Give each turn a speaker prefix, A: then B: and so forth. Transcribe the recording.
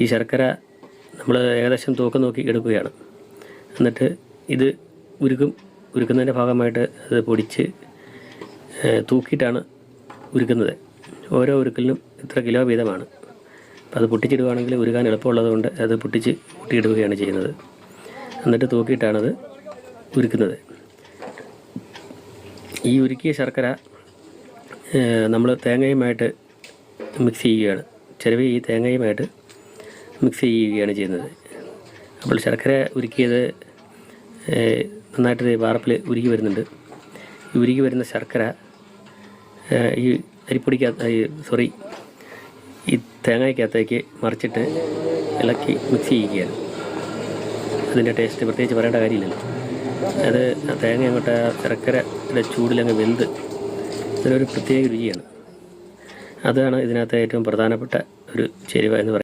A: ഈ ശർക്കര നമ്മൾ ഏകദേശം തൂക്കം നോക്കി എടുക്കുകയാണ്. എന്നിട്ട് ഇത് ഉരുക്കുന്നതിൻ്റെ ഭാഗമായിട്ട് അത് പൊടിച്ച് തൂക്കിയിട്ടാണ് ഉരുക്കുന്നത്. ഓരോ ഉരുക്കലിനും ഇത്ര കിലോ വീതമാണ്. അപ്പോൾ അത് പൊട്ടിച്ചിടുകയാണെങ്കിൽ ഉരുകാൻ എളുപ്പമുള്ളതുകൊണ്ട് അത് പൊട്ടിയിടുകയാണ് ചെയ്യുന്നത്. എന്നിട്ട് തൂക്കിയിട്ടാണത് ഉരുക്കുന്നത്. ഈ ഉരുക്കിയ ശർക്കര നമ്മൾ തേങ്ങയുമായിട്ട് മിക്സ് ചെയ്യുകയാണ്. ചിരവി ഈ തേങ്ങയുമായിട്ട് മിക്സ് ചെയ്യുകയാണ് ചെയ്യുന്നത്. അപ്പോൾ ശർക്കര ഉരുക്കിയത് നന്നായിട്ട് വാർപ്പിൽ ഉരുകി വരുന്നുണ്ട്. ഈ ഉരുകി വരുന്ന ശർക്കര ഈ ഈ തേങ്ങയ്ക്കകത്തേക്ക് മറിച്ചിട്ട് ഇളക്കി മിക്സ് ചെയ്യുകയാണ്. അതിൻ്റെ ടേസ്റ്റ് പ്രത്യേകിച്ച് പറയേണ്ട കാര്യമില്ലല്ലോ. അത് തേങ്ങ അങ്ങോട്ട് ശർക്കരയുടെ ചൂടിലങ്ങ് വെന്ത് ഇതിനൊരു പ്രത്യേക രുചിയാണ്. അതാണ് ഇതിനകത്ത് ഏറ്റവും പ്രധാനപ്പെട്ട ഒരു ചേരുവ എന്ന് പറയുന്നത്.